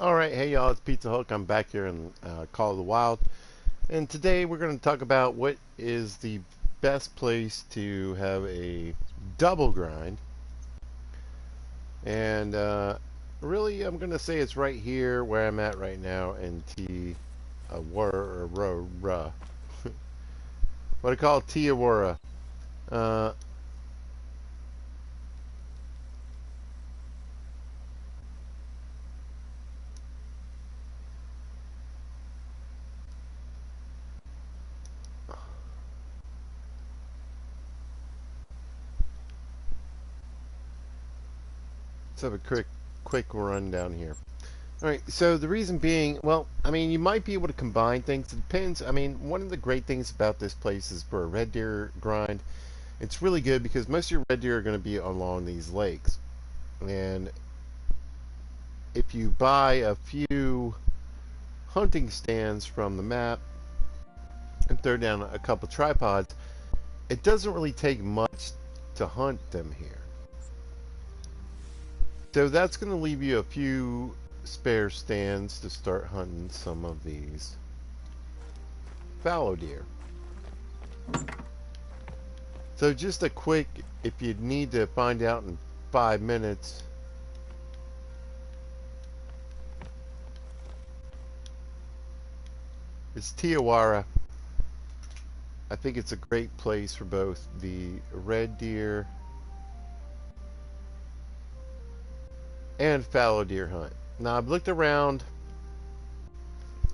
Alright, hey y'all, it's Pizza Hook. I'm back here in Call of the Wild. And today we're going to talk about what is the best place to have a double grind. And really, I'm going to say it's right here where I'm at right now in Te Awaroa. What I call Te Awaroa. Uh, let's have a quick run down here. Alright, so the reason being, well, I mean, you might be able to combine things. It depends. I mean, one of the great things about this place is for a red deer grind, it's really good because most of your red deer are going to be along these lakes. And if you buy a few hunting stands from the map and throw down a couple tripods, it doesn't really take much to hunt them here. So that's going to leave you a few spare stands to start hunting some of these fallow deer. So just a quick, if you need to find out in 5 minutes, it's Te Awaroa. I think it's a great place for both the red deer and fallow deer hunt. Now I've looked around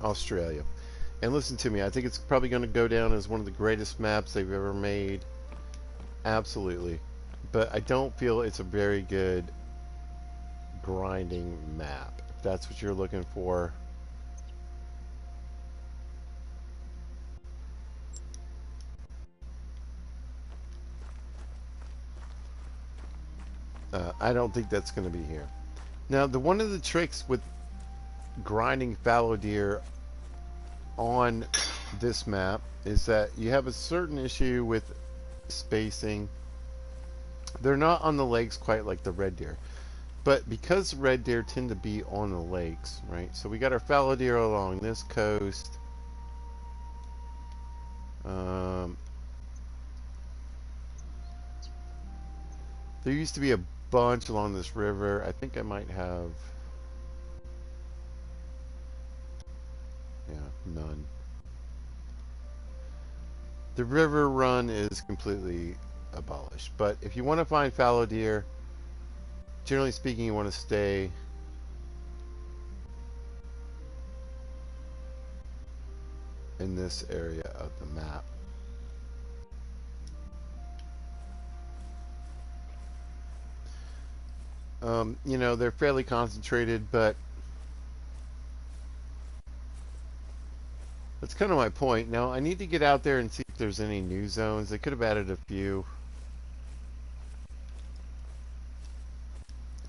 Australia, and listen to me, I think it's probably going to go down as one of the greatest maps they've ever made. Absolutely. But I don't feel it's a very good grinding map. If that's what you're looking for. I don't think that's going to be here. Now, one of the tricks with grinding fallow deer on this map is that you have a certain issue with spacing. They're not on the lakes quite like the red deer. But because red deer tend to be on the lakes, right? So we got our fallow deer along this coast. There used to be a bunch along this river. I think I might have, yeah, none. The river run is completely abolished. But if you want to find fallow deer, generally speaking, you want to stay in this area of the map. You know, they're fairly concentrated, but that's kind of my point. Now, I need to get out there and see if there's any new zones. They could have added a few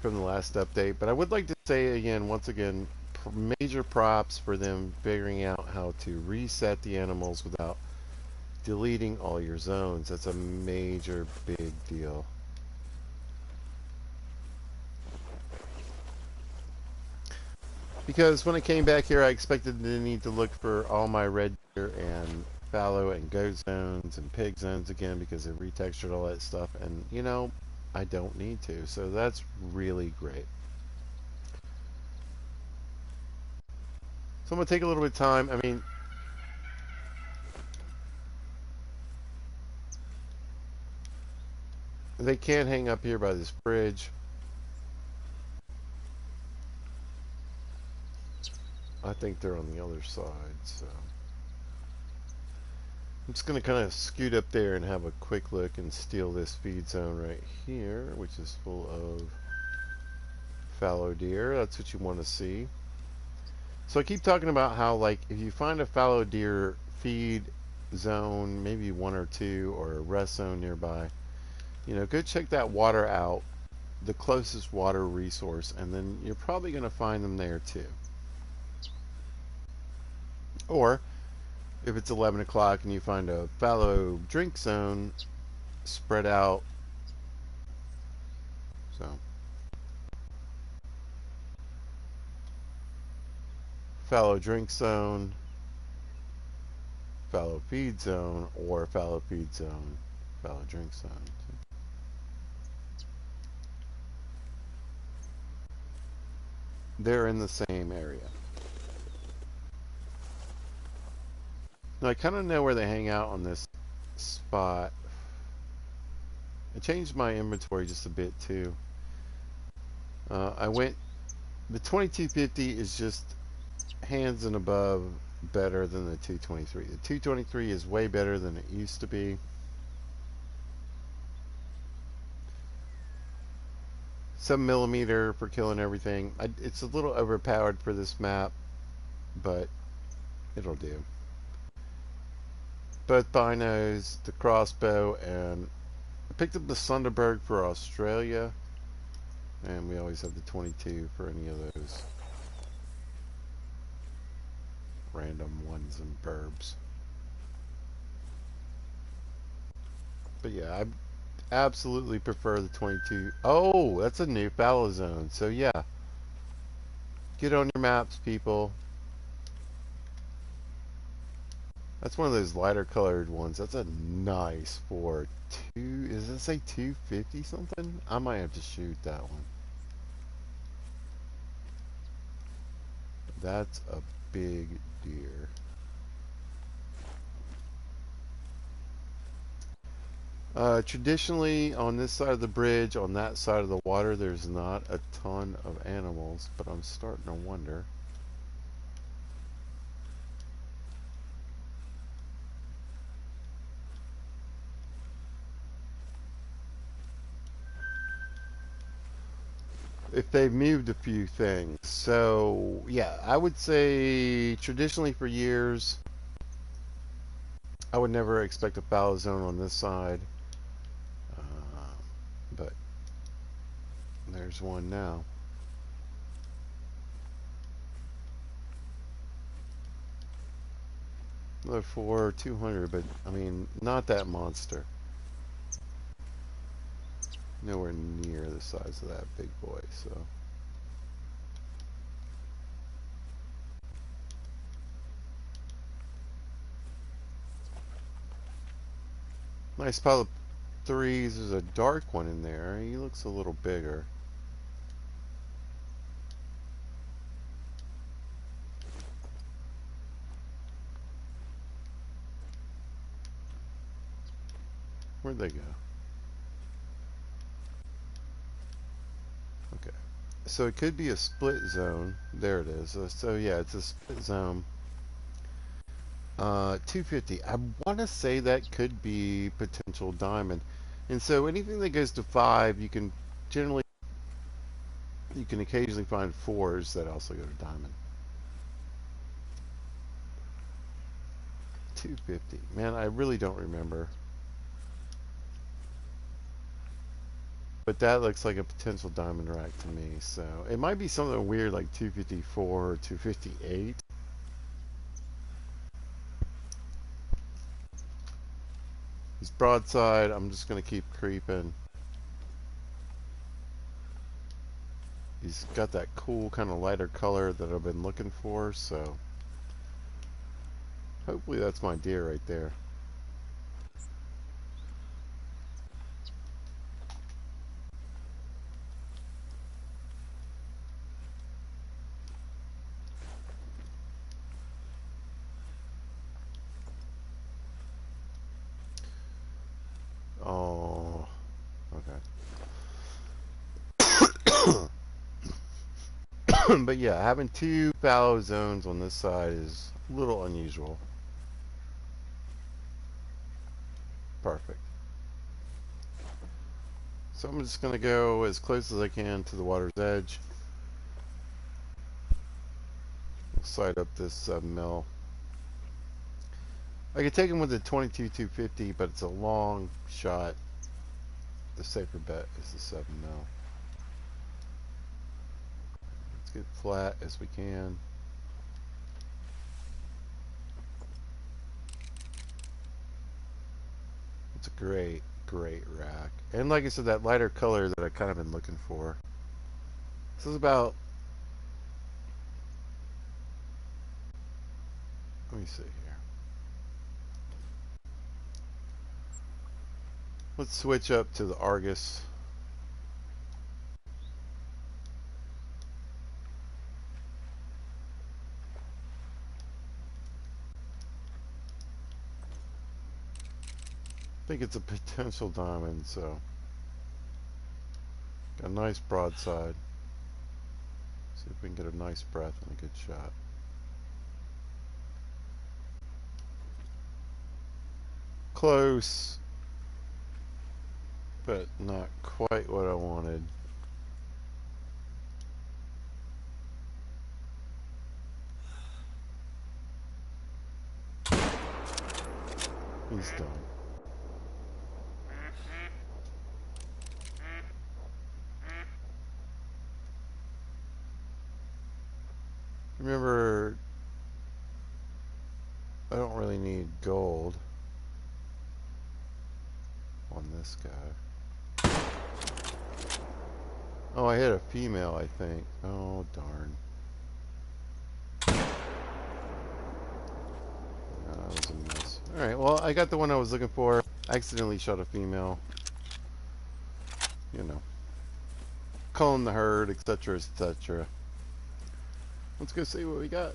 from the last update, but I would like to say again, once again, major props for them figuring out how to reset the animals without deleting all your zones. That's a major big deal. Because when I came back here, I expected to need to look for all my red deer and fallow and goat zones and pig zones again because they retextured all that stuff, and you know, I don't need to. So that's really great. So I'm going to take a little bit of time. I mean, they can't hang up here by this bridge. I think they're on the other side, so I'm just going to kind of scoot up there and have a quick look and steal this feed zone right here, which is full of fallow deer. That's what you want to see. So I keep talking about how, like, if you find a fallow deer feed zone, maybe one or two, or a rest zone nearby, you know, go check that water out, the closest water resource, and then you're probably going to find them there too. Or if it's 11 o'clock and you find a fallow drink zone spread out, so fallow drink zone, fallow feed zone, or fallow feed zone, fallow drink zone. They're in the same area. Now I kind of know where they hang out on this spot. I changed my inventory just a bit too. I went, the 2250 is just hands and above better than the 223. The 223 is way better than it used to be. 7mm for killing everything. It's a little overpowered for this map, but it'll do. Both binos, the crossbow, and I picked up the Sunderberg for Australia, and we always have the 22 for any of those random ones and burbs. But yeah, I absolutely prefer the 22. Oh, that's a new fallow zone. So yeah, get on your maps, people. That's one of those lighter colored ones. That's a nice for two. Does it say 250 something? I might have to shoot that one. That's a big deer. Traditionally, on this side of the bridge, on that side of the water, there's not a ton of animals, but I'm starting to wonder. If they've moved a few things. So, yeah, I would say traditionally for years, I would never expect a fallow zone on this side. But there's one now. Another 200, but I mean, not that monster. Nowhere near the size of that big boy, so. Nice pile of threes. There's a dark one in there. He looks a little bigger. Where'd they go? Okay. So it could be a split zone. There it is. So yeah, it's a split zone. 250. I want to say that could be potential diamond. And so anything that goes to 5, you can occasionally find 4s that also go to diamond. 250. Man, I really don't remember. But that looks like a potential diamond rack to me. So it might be something weird like 254 or 258. He's broadside. I'm just going to keep creeping. He's got that cool kind of lighter color that I've been looking for, so hopefully that's my deer right there. Oh, okay. But yeah, having 2 fallow zones on this side is a little unusual. Perfect. So I'm just going to go as close as I can to the water's edge. Sight up this 7mm. I could take him with the 22-250, but it's a long shot. The safer bet is the 7mm. Let's get flat as we can. It's a great rack. And like I said, that lighter color that I kind of been looking for. This is about see here. Let's switch up to the Argus. I think it's a potential diamond, so got a nice broadside. See if we can get a nice breath and a good shot. Close, but not quite what I wanted. He's done. Remember, I don't really need gold on this guy. Oh, I hit a female, I think. Oh, darn. No, that was a miss. Alright, well, I got the one I was looking for. I accidentally shot a female. You know. Calling the herd, etc., etc. Let's go see what we got.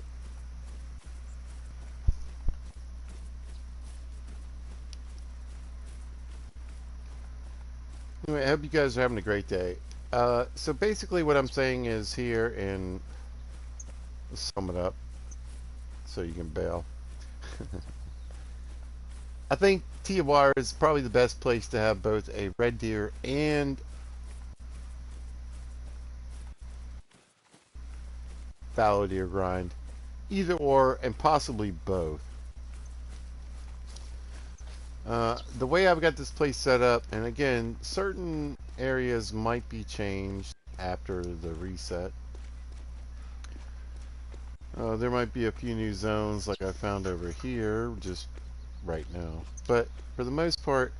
Anyway, I hope you guys are having a great day. So basically what I'm saying is here, and let's sum it up so you can bail. I think Te Awaroa is probably the best place to have both a red deer and fallow deer grind. Either or, and possibly both. The way I've got this place set up, and again, certain areas might be changed after the reset. There might be a few new zones like I found over here just right now. But for the most part,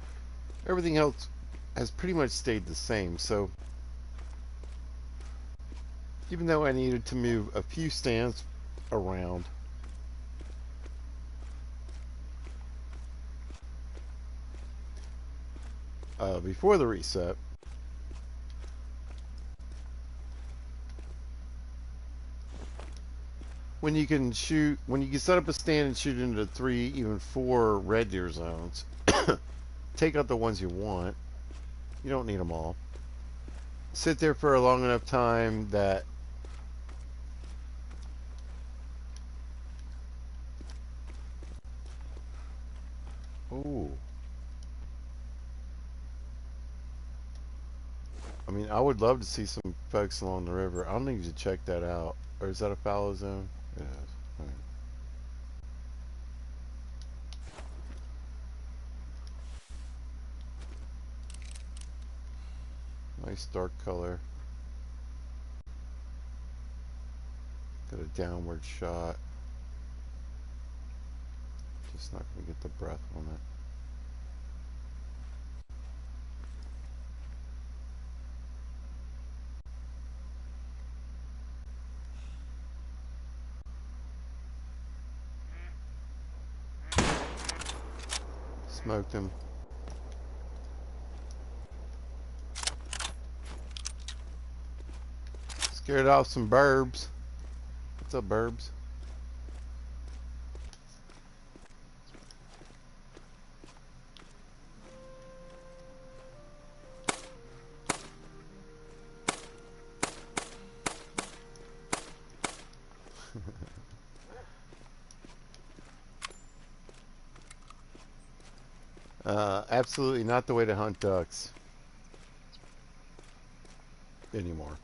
everything else has pretty much stayed the same. So even though I needed to move a few stands around, before the reset, when you can set up a stand and shoot into 3, even 4 red deer zones, take out the ones you want. You don't need them all. Sit there for a long enough time that ooh. I mean, I would love to see some folks along the river. I'll need to check that out. Or is that a fallow zone? It is. All right. Nice dark color. Got a downward shot. Just not going to get the breath on it. Smoked him. Scared off some burbs. What's up, burbs? Absolutely not the way to hunt ducks anymore.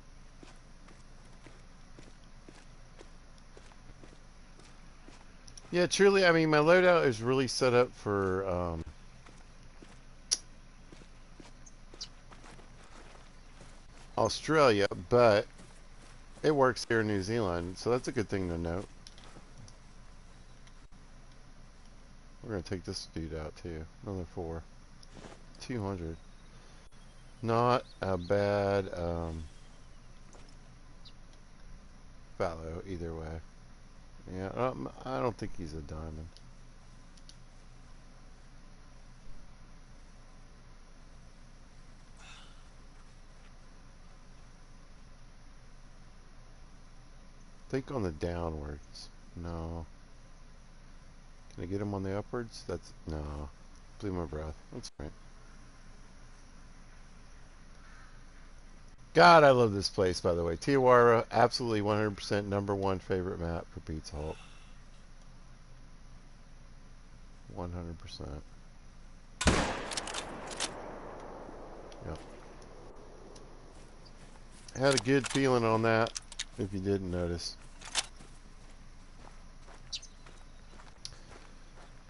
Yeah, truly, I mean, my loadout is really set up for Australia, but it works here in New Zealand, so that's a good thing to note. We're going to take this dude out too. Another 4. 200. Not a bad fallow either way. Yeah, I don't think he's a diamond. Think on the downwards. No. Can I get him on the upwards? That's no. Blew my breath. That's right. God, I love this place, by the way. Te Awaroa, absolutely 100% #1 favorite map for Pete's Halt. 100%. Yep. I had a good feeling on that, if you didn't notice.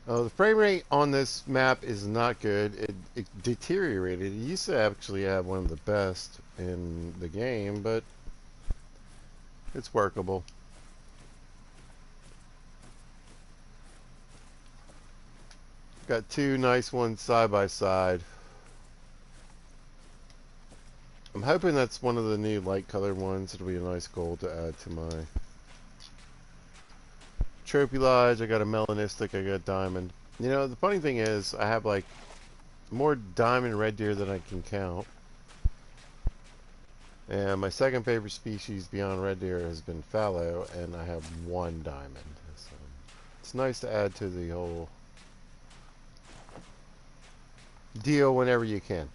The frame rate on this map is not good. It deteriorated. It used to actually have one of the best in the game, but it's workable. Got two nice ones side by side. I'm hoping that's one of the new light colored ones. It'll be a nice gold to add to my trophy lodge. I got a melanistic, I got diamond. You know, the funny thing is, I have like more diamond red deer than I can count. And my second favorite species beyond red deer has been fallow, and I have one diamond. So it's nice to add to the whole deal whenever you can.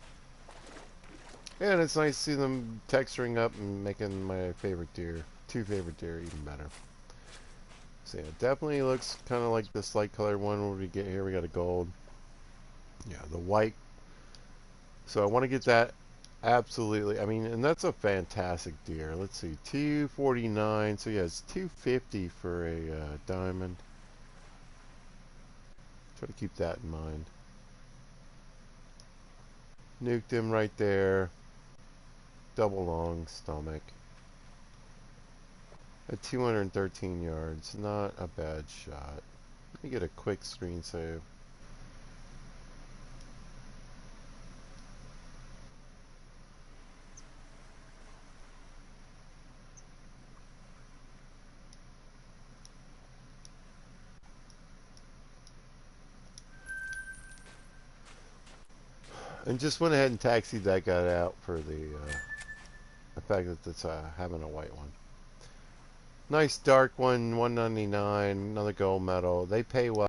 And it's nice to see them texturing up and making my favorite deer, two favorite deer, even better. So yeah, it definitely looks kind of like this light colored one. What do we get here? We got a gold. Yeah, the white. So I want to get that. Absolutely. I mean, and that's a fantastic deer. Let's see, 249. So yeah, it's 250 for a diamond. Try to keep that in mind. Nuked him right there. Double long stomach. At 213 yards. Not a bad shot. Let me get a quick screen save. And just went ahead and taxied that guy out for the fact that it's having a white one. Nice dark one, 199, another gold medal. They pay well.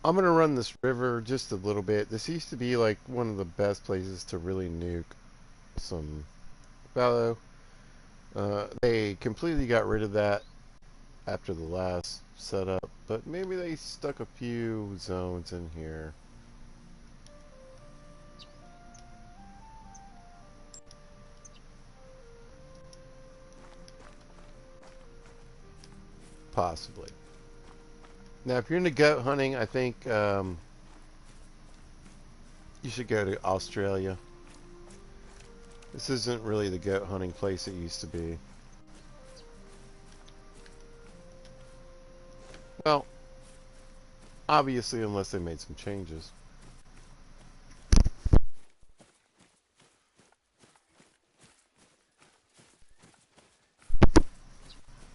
I'm going to run this river just a little bit. This used to be like one of the best places to really nuke some fallow. They completely got rid of that after the last setup, but maybe they stuck a few zones in here. Possibly. Now, if you're into goat hunting, I think you should go to Australia. This isn't really the goat hunting place it used to be. Well, obviously, unless they made some changes.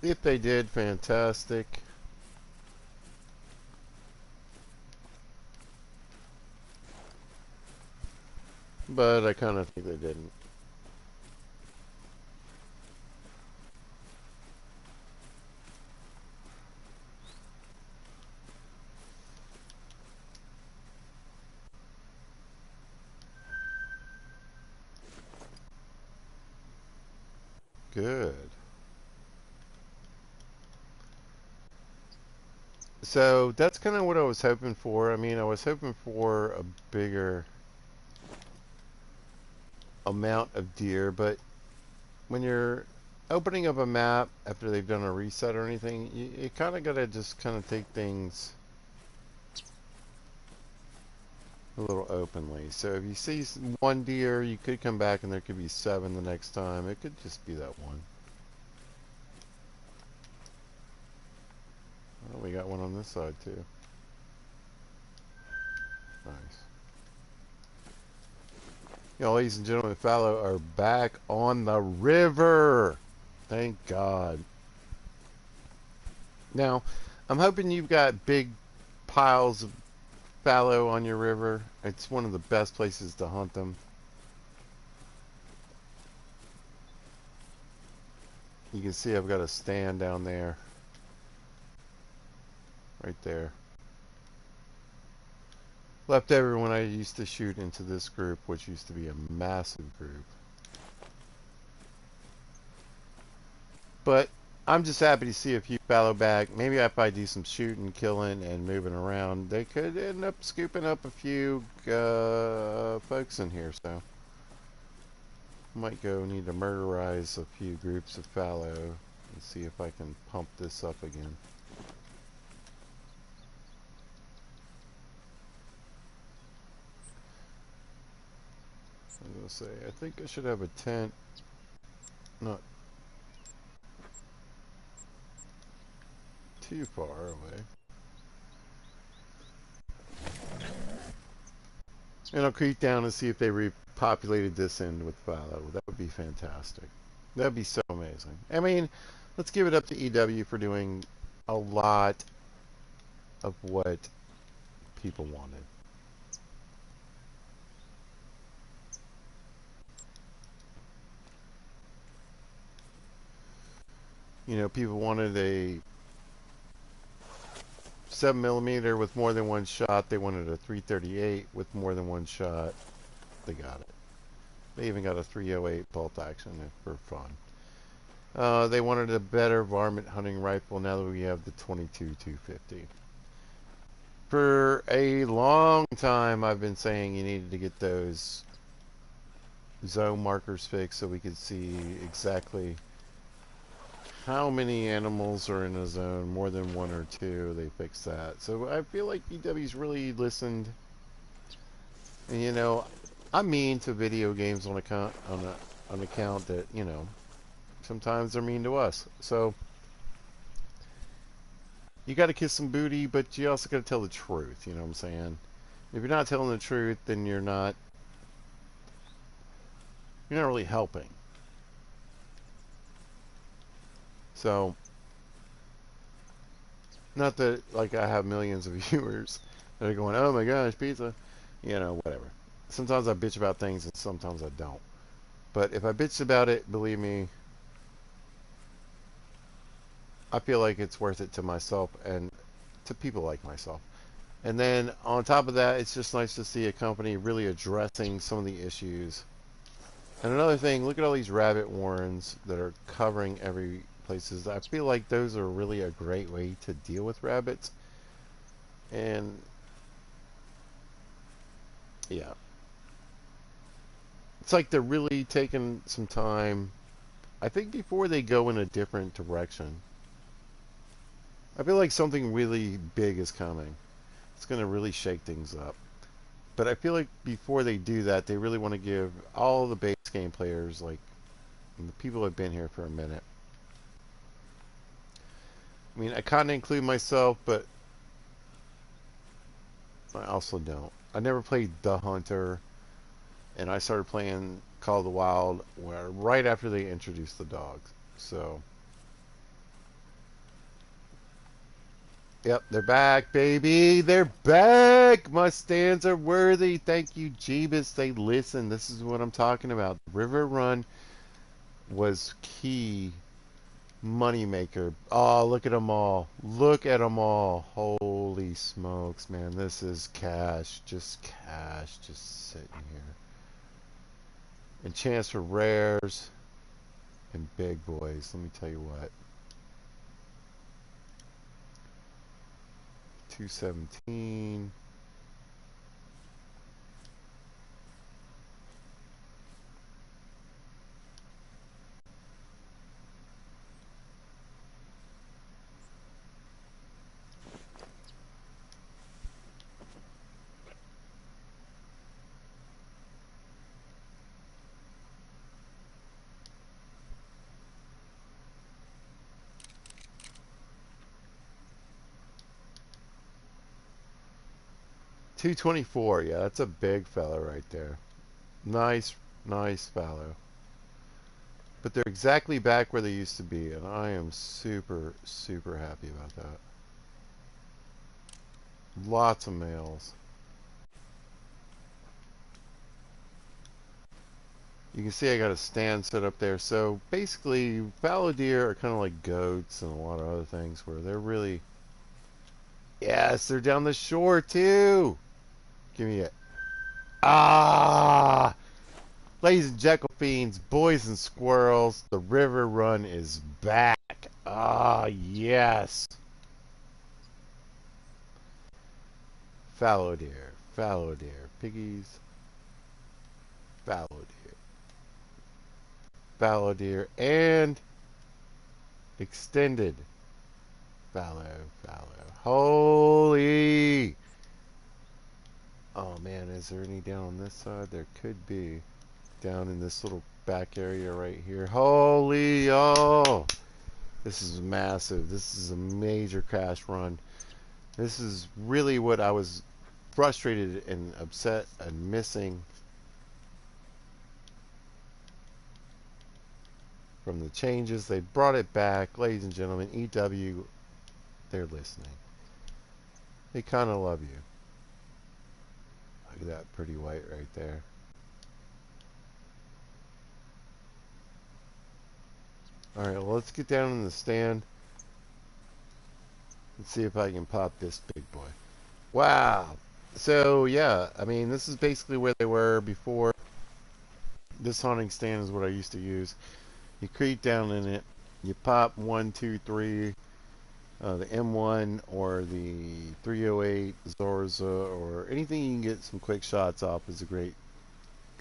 If they did, fantastic. But I kind of think they didn't. Good. So that's kind of what I was hoping for. I mean, I was hoping for a bigger amount of deer, but when you're opening up a map after they've done a reset or anything, you kind of got to just kind of take things a little openly. So if you see one deer, you could come back and there could be 7 the next time. It could just be that one. Oh, we got one on this side too. Nice. You know, ladies and gentlemen, Fallow are back on the river. Thank God. Now, I'm hoping you've got big piles of fallow on your river. It's one of the best places to hunt them. You can see I've got a stand down there. Right there. Left over when I used to shoot into this group, which used to be a massive group. But I'm just happy to see a few fallow back. Maybe if I do some shooting, killing, and moving around, they could end up scooping up a few folks in here. So might go need to murderize a few groups of fallow and see if I can pump this up again. I was gonna say, I think I should have a tent. Not too far away. And I'll creep down and see if they repopulated this end with fallow. That would be fantastic. That would be so amazing. I mean, let's give it up to EW for doing a lot of what people wanted. You know, people wanted a 7mm with more than one shot. They wanted a 338 with more than one shot. They got it. They even got a 308 bolt action for fun. They wanted a better varmint hunting rifle. Now that we have the 22-250. For a long time, I've been saying you needed to get those zone markers fixed so we could see exactly how many animals are in a zone, more than one or two. They fixed that. So I feel like EW's really listened. And you know, I'm mean to video games on account that, you know, sometimes they're mean to us. So you got to kiss some booty, but you also got to tell the truth. You know what I'm saying? If you're not telling the truth, then you're not really helping. So, not that like I have millions of viewers that are going, "Oh my gosh, pizza," you know, whatever. Sometimes I bitch about things, and sometimes I don't. But if I bitch about it, believe me, I feel like it's worth it to myself and to people like myself. And then on top of that, it's just nice to see a company really addressing some of the issues. And another thing, look at all these rabbit warrens that are covering every places. I feel like those are really a great way to deal with rabbits. And yeah, it's like they're really taking some time, I think, before they go in a different direction. I feel like something really big is coming. It's going to really shake things up. But I feel like before they do that, they really want to give all the base game players, like the people who have been here for a minute. I mean, I kind of include myself, but I also don't. I never played The Hunter, and I started playing Call of the Wild right after they introduced the dogs. So, yep, they're back, baby. They're back. My stands are worthy. Thank you, Jeebus. They listen. This is what I'm talking about. River Run was key moneymaker. Oh, look at them all. Look at them all. Holy smokes, man. This is cash. Just cash. Just sitting here. And chance for rares and big boys. Let me tell you what. 217. 224. Yeah, that's a big fella right there. Nice, nice fallow. But they're exactly back where they used to be, and I am super, super happy about that. Lots of males. You can see I got a stand set up there. So basically, fallow deer are kind of like goats and a lot of other things where they're really... Yes, they're down the shore too. Give me it. Ah! Ladies and Jackalfiends, boys and squirrels, the river run is back. Ah, yes. Fallow deer, piggies, fallow deer, fallow deer, and extended fallow. Holy! Oh man, is there any down on this side? There could be. Down in this little back area right here. Holy, oh! This is massive. This is a major crash run. This is really what I was frustrated and upset and missing from the changes. They brought it back. Ladies and gentlemen, EW, they're listening. They kind of love you. Look at that pretty white right there. Alright, well, let's get down in the stand. Let's see if I can pop this big boy. Wow. So, yeah, I mean, this is basically where they were before. This hunting stand is what I used to use. You creep down in it. You pop 1, 2, 3, the M1 or the 308 Zorza or anything you can get some quick shots off is a great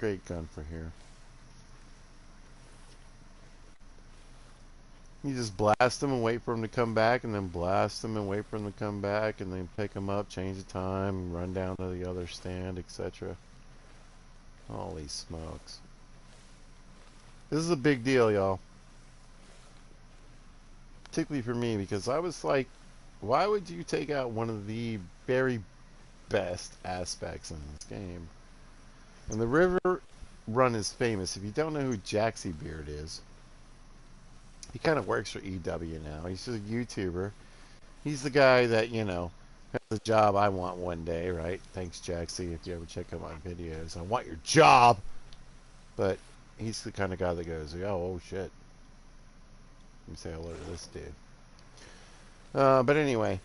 gun for here. You just blast them and wait for them to come back, and then blast them and wait for them to come back, and then pick them up, change the time, run down to the other stand, etc. Holy smokes. This is a big deal, y'all. Particularly for me, because I was like, why would you take out one of the very best aspects in this game? And the river run is famous. If you don't know who Jaxie Beard is, he kind of works for EW now. He's just a YouTuber. He's the guy that, you know, has the job I want one day, right? Thanks, Jaxie, if you ever check out my videos. I want your job! But he's the kind of guy that goes, oh shit. Let me say hello to this dude. But anyway,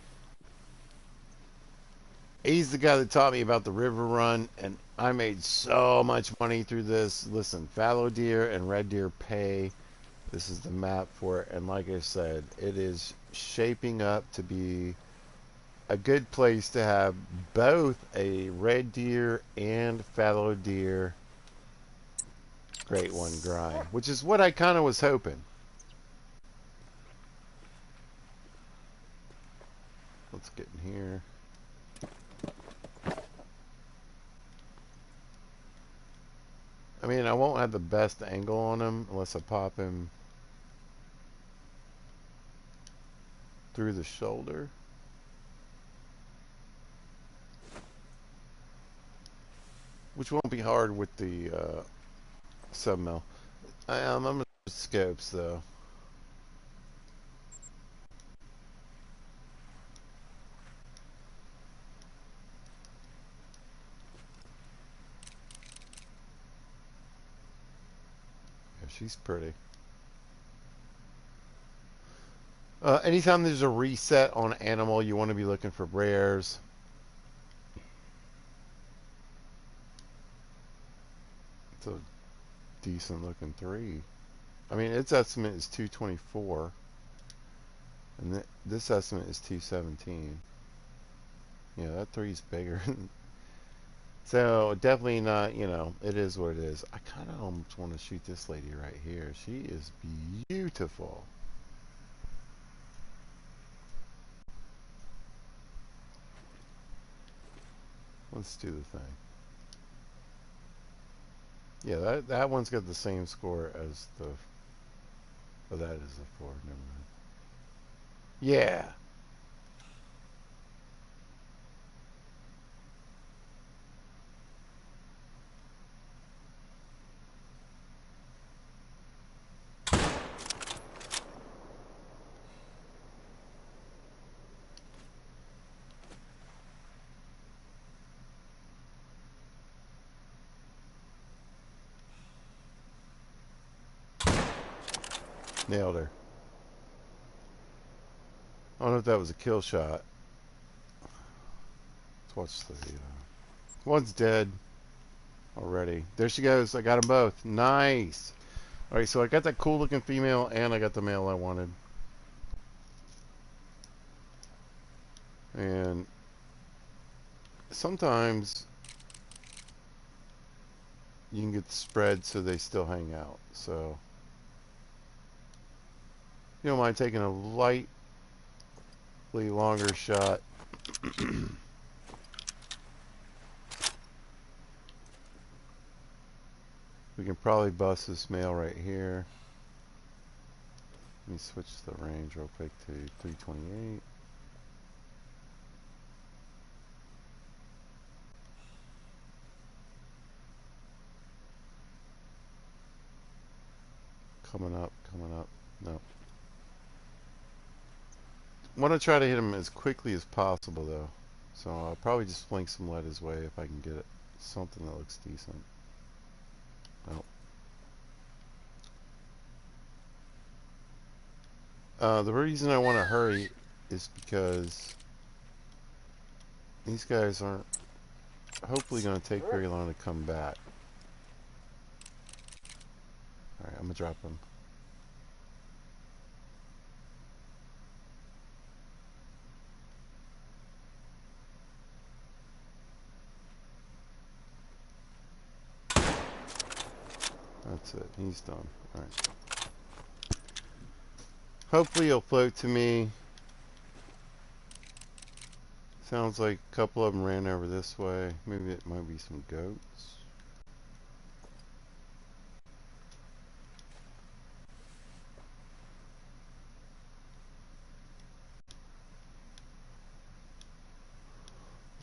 he's the guy that taught me about the river run, and I made so much money through this. Listen, fallow deer and red deer pay. This is the map for it, and like I said, it is shaping up to be a good place to have both a red deer and fallow deer great one grind, which is what I kind of was hoping. Let's get in here. I mean, I won't have the best angle on him unless I pop him through the shoulder. Which won't be hard with the sub-mill. I'm going to scopes though. Yeah, she's pretty. Anytime there's a reset on an animal, you want to be looking for rares. It's a decent looking 3. I mean, its estimate is 224. And this estimate is 217. Yeah, that 3's bigger. So, definitely not, you know, it is what it is. I kind of almost want to shoot this lady right here. She is beautiful. Let's do the thing. Yeah, that one's got the same score as the... Oh, that is the 4. Never mind. Yeah. Nailed her. I don't know if that was a kill shot. Let's watch the... One's dead already. There she goes. I got them both. Nice. Alright, so I got that cool looking female and I got the male I wanted. And sometimes you can get spread so they still hang out. So you don't mind taking a lightly longer shot. We can probably bust this male right here. Let me switch the range real quick to 328. Coming up. No. Want to try to hit him as quickly as possible though. So I'll probably just flank some lead his way if I can get it. Something that looks decent. The reason I want to hurry is because these guys aren't hopefully going to take very long to come back. Alright, I'm going to drop them. That's it. He's done. Alright. Hopefully he'll float to me. Sounds like a couple of them ran over this way. Maybe it might be some goats.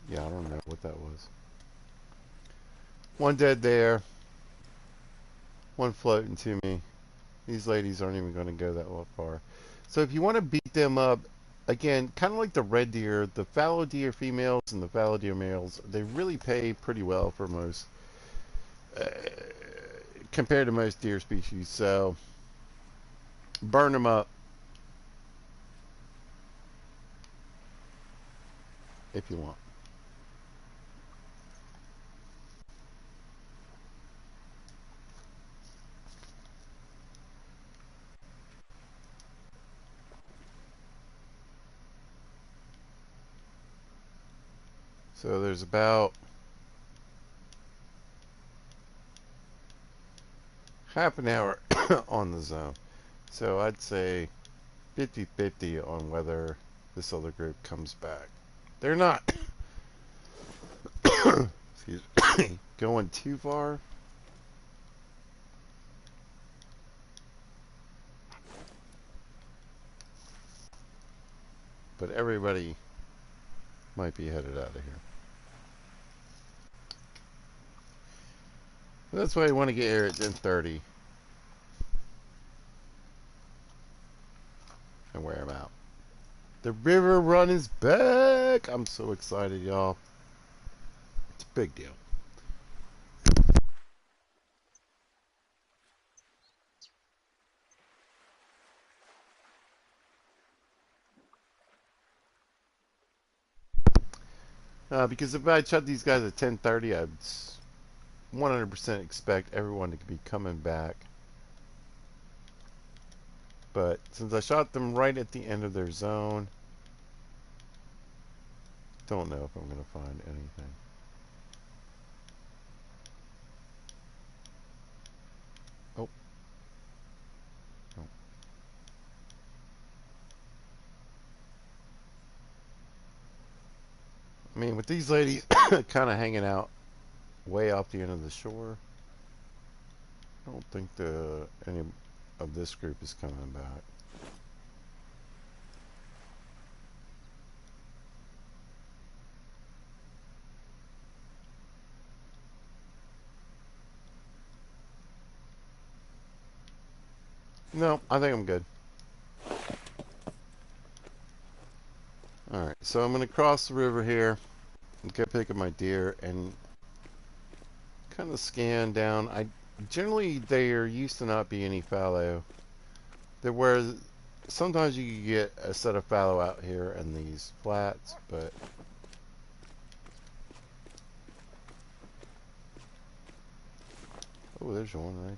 Yeah, I don't know what that was. One dead there. One floating to me. These ladies aren't even going to go that far. So if you want to beat them up, again, kind of like the red deer, the fallow deer females and the fallow deer males, they really pay pretty well for most, compared to most deer species. So burn them up if you want. So there's about half an hour on the zone. So I'd say 50-50 on whether this other group comes back. They're not excuse me, going too far. But everybody might be headed out of here. That's why I want to get here at 10:30 and wear them out. The river run is back. I'm so excited, y'all. It's a big deal. Because if I shot these guys at 10:30, I'd 100% expect everyone to be coming back. But since I shot them right at the end of their zone, don't know if I'm going to find anything. Oh. Oh. I mean, with these ladies kind of hanging out way off the end of the shore, I don't think any of this group is coming back. No, I think I'm good. Alright, so I'm going to cross the river here and go pick up my deer and kind of scan down. Generally, there used to not be any fallow. there were sometimes you could get a set of fallow out here in these flats, but oh, there's one right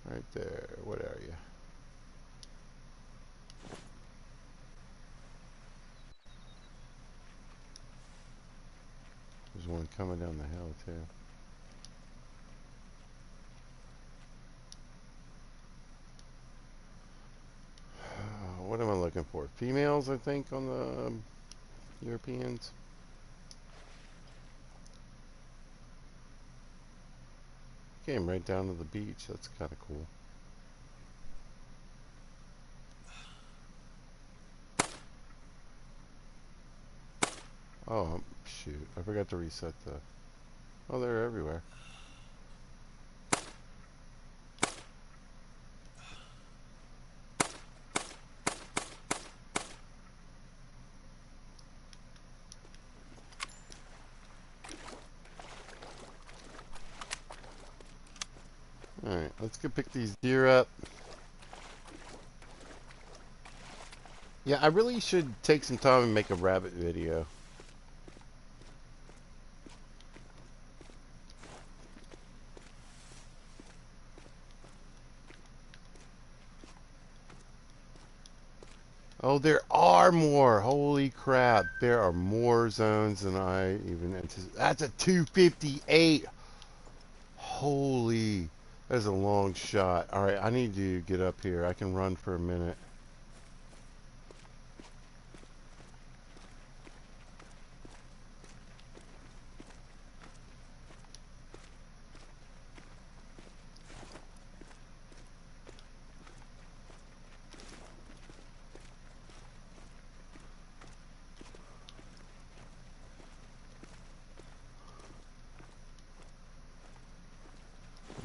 there. Right there. What are you? There's one coming down the hill too. What am I looking for? Females, I think, on the Europeans. Came right down to the beach. That's kind of cool. Oh, shoot. I forgot to reset the... Oh, they're everywhere. Alright, let's go pick these deer up. Yeah, I really should take some time and make a rabbit video. Oh, there are more. Holy crap. There are more zones than I even anticipated. That's a 258. Holy. That is a long shot. Alright, I need to get up here. I can run for a minute.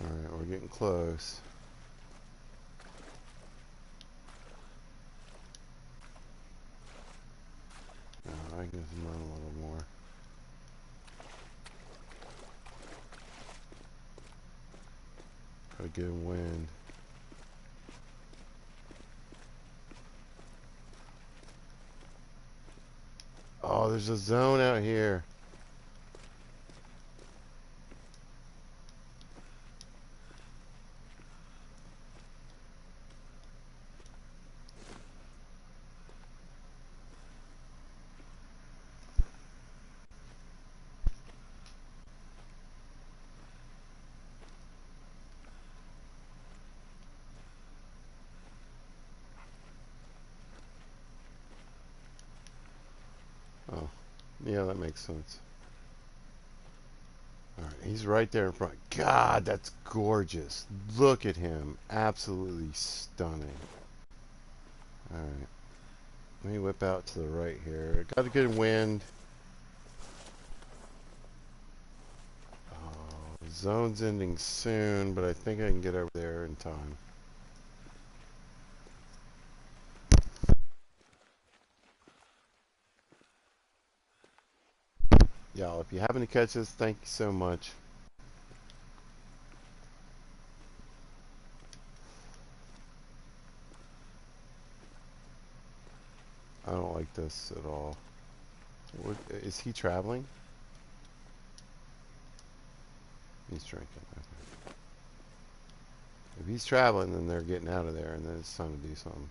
Alright, we're getting close. I can just run a little more. Got a good wind. Oh, there's a zone out here. Oh, yeah, that makes sense. Alright, he's right there in front. God, that's gorgeous. Look at him. Absolutely stunning. Alright. Let me whip out to the right here. Got a good wind. Oh, the zone's ending soon, but I think I can get over there in time. Y'all, if you happen to catch this, thank you so much. I don't like this at all. What, is he traveling? He's drinking. Okay. If he's traveling, then they're getting out of there, and then it's time to do something.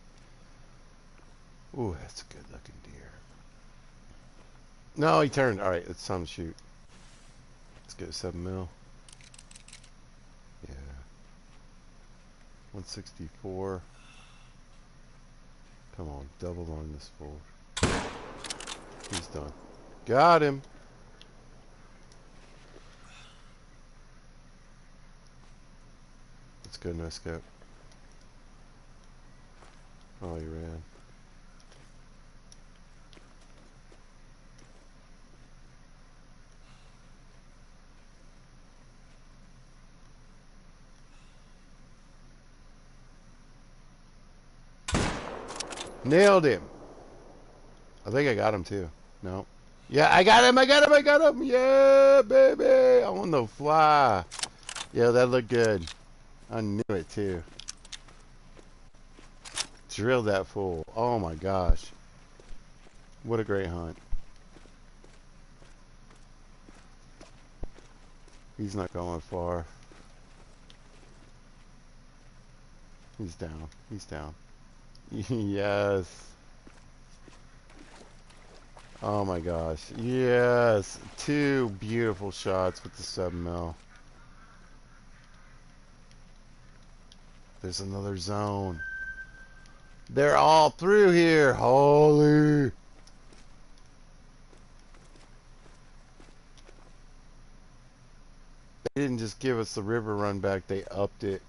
Ooh, that's a good looking deer. No, he turned. Alright, it's time to shoot. Let's get a 7 mil. Yeah. 164. Come on, double on this fool. He's done. Got him. Let's go, no scope. Oh, he ran. Nailed him. I think I got him too. No. Yeah, I got him. I got him. I got him. Yeah, baby. On the fly. Yeah, that looked good. I knew it too. Drilled that fool. Oh my gosh. What a great hunt. He's not going far. He's down. He's down. Yes. Oh my gosh. Yes. Two beautiful shots with the 7mm. There's another zone. They're all through here. Holy. They didn't just give us the river run back, they upped it.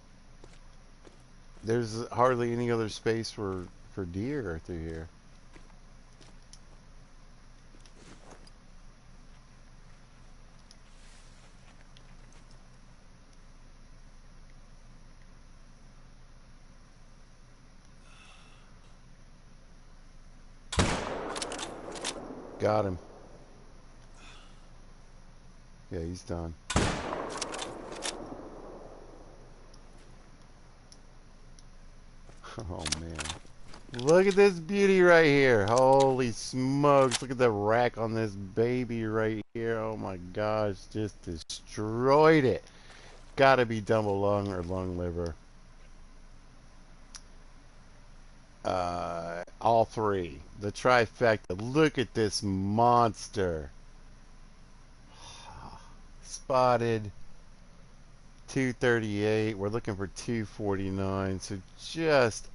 There's hardly any other space for deer through here. Got him. Yeah, he's done. Oh man. Look at this beauty right here. Holy smokes. Look at the rack on this baby right here. Oh my gosh. Just destroyed it. Gotta be double lung or lung liver. All three. The trifecta. Look at this monster. Spotted. 238. We're looking for 249. So just,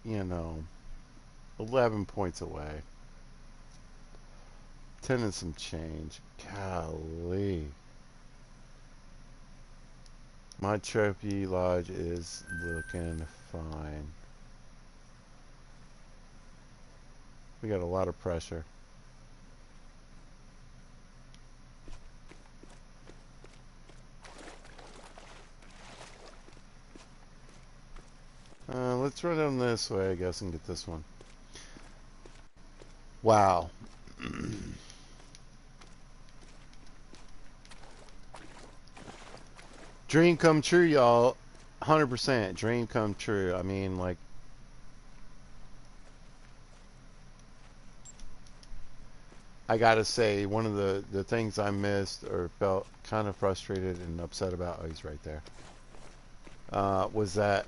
you know, 11 points away. 10 and some change. Golly. My trophy lodge is looking fine. We got a lot of pressure. Let's run down this way, I guess, and get this one. Wow. Dream come true, y'all. 100% dream come true. I mean, like, I gotta say, one of the things I missed or felt kind of frustrated and upset about, oh, he's right there, was that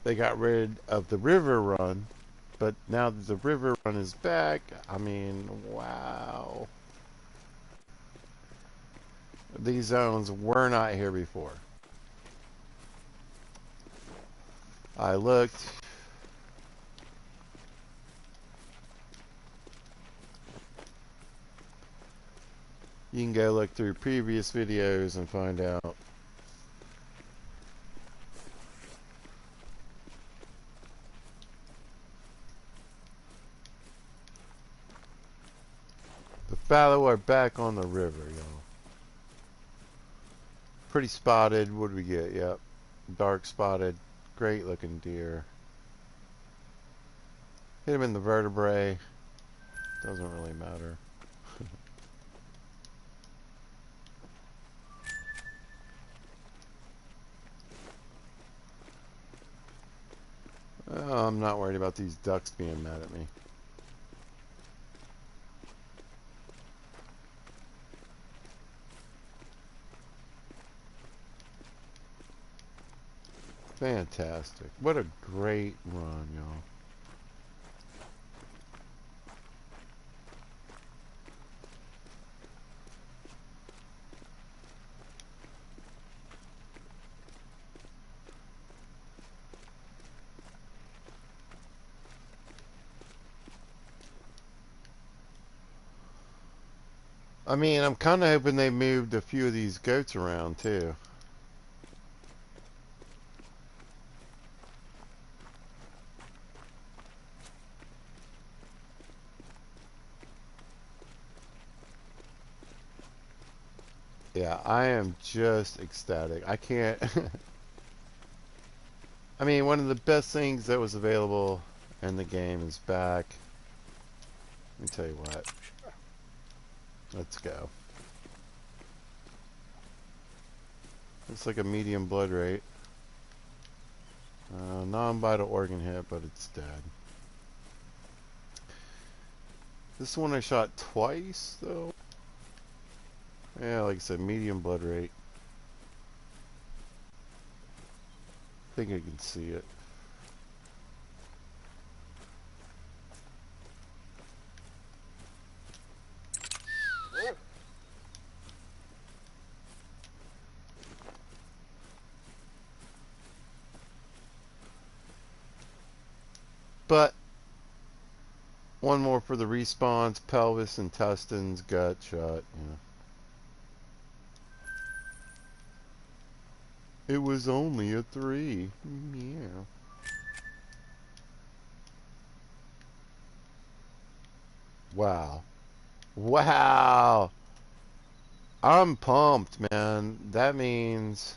they got rid of the river run, but now that the river run is back, I mean, wow. These zones were not here before. I looked. You can go look through previous videos and find out. The Fallow are back on the river, y'all. Pretty spotted. What do we get? Yep. Dark spotted. Great looking deer. Hit him in the vertebrae. Doesn't really matter. Oh, I'm not worried about these ducks being mad at me. Fantastic. What a great run, y'all. I mean, I'm kind of hoping they moved a few of these goats around, too. Yeah, I am just ecstatic. I can't... I mean, one of the best things that was available in the game is back. Let me tell you what. Let's go. Looks like a medium blood rate. Non-vital organ hit, but it's dead. This one I shot twice, though. Yeah, like I said, medium blood rate. I think I can see it. But one more for the respawns: pelvis, intestines, gut shot. Yeah. It was only a 3. Yeah. Wow. Wow. I'm pumped, man. That means,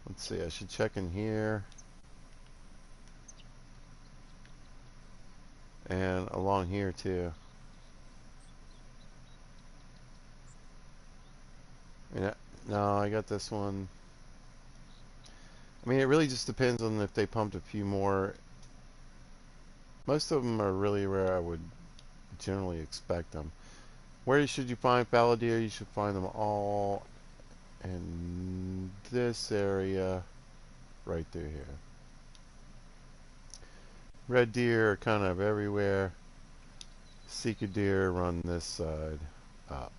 let's see, I should check in here. And along here too. Yeah. No, I got this one. I mean, it really just depends on if they pumped a few more. Most of them are really rare. I would generally expect them. Where should you find fallow deer? You should find them all in this area right through here. Red deer are kind of everywhere. Sika deer run this side up.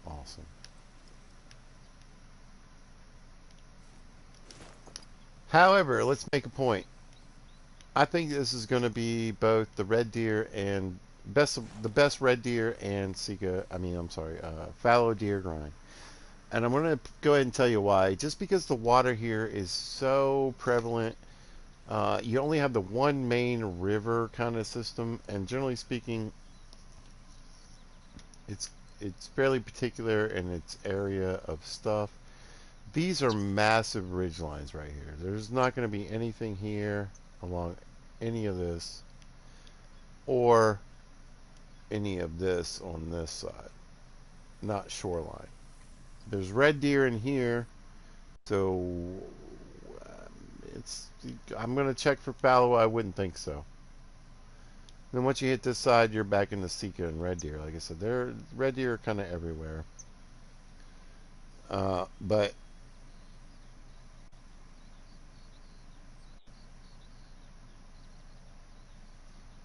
Awesome. However, let's make a point. I think this is going to be both the red deer and the best red deer and Sika. I mean, I'm sorry, fallow deer grind. And I'm going to go ahead and tell you why. Just because the water here is so prevalent, you only have the one main river kind of system, and generally speaking, it's fairly particular in its area of stuff. These are massive ridge lines right here. There's not going to be anything here along any of this or any of this on this side. Not shoreline. There's red deer in here, so it's. I'm going to check for fallow. I wouldn't think so. Then once you hit this side, you're back into Sika and red deer. Like I said, red deer are kind of everywhere. But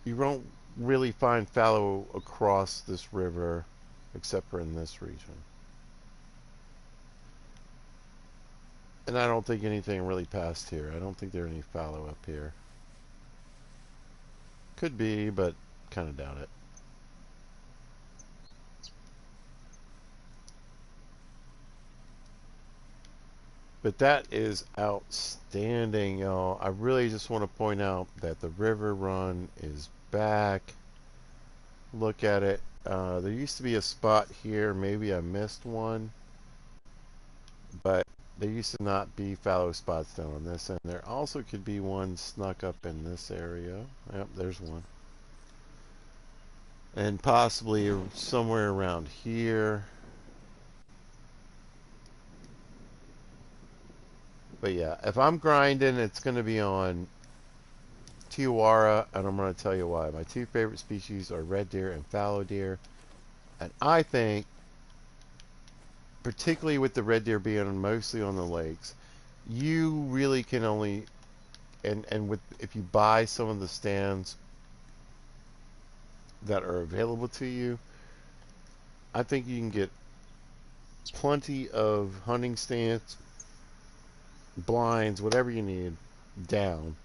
you won't really find fallow across this river except for in this region. And I don't think anything really passed here. I don't think there are any fallow up here. Could be, but kind of doubt it. But that is outstanding, y'all. I really just want to point out that the river run is back. Look at it. There used to be a spot here. Maybe I missed one. But there used to not be fallow spots down on this end. There also could be one snuck up in this area. Yep, there's one. And possibly somewhere around here. But yeah, if I'm grinding, it's going to be on Te Awaroa, and I'm going to tell you why. My two favorite species are red deer and fallow deer. And I think, particularly with the red deer being mostly on the lakes, you really can only, and with if you buy some of the stands that are available to you, I think you can get plenty of hunting stands, blinds, whatever you need, down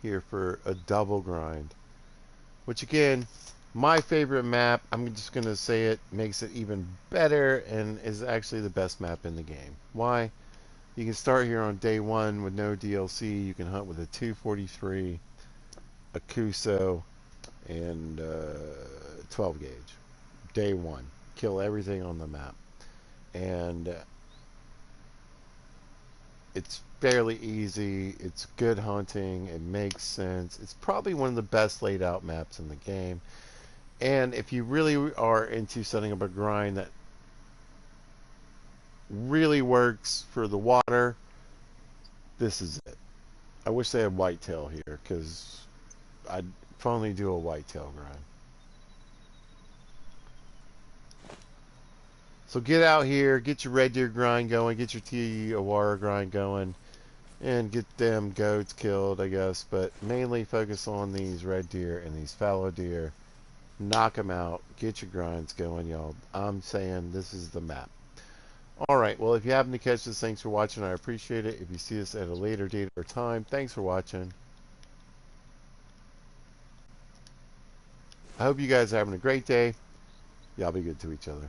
here for a double grind. Which again, my favorite map, I'm just going to say it, makes it even better and is actually the best map in the game. Why? You can start here on day one with no DLC. You can hunt with a 243, a Kuso, and 12 gauge. Day one. Kill everything on the map. And it's fairly easy. It's good hunting. It makes sense. It's probably one of the best laid out maps in the game. And if you really are into setting up a grind that really works for the water, this is it. I wish they had whitetail here because I'd finally do a whitetail grind. So get out here, get your red deer grind going, get your Te Awaroa grind going, and get them goats killed, I guess. But mainly focus on these red deer and these fallow deer. Knock them out. Get your grinds going, y'all. I'm saying this is the map. Alright, well, if you happen to catch this, thanks for watching. I appreciate it. If you see this at a later date or time, thanks for watching. I hope you guys are having a great day. Y'all be good to each other.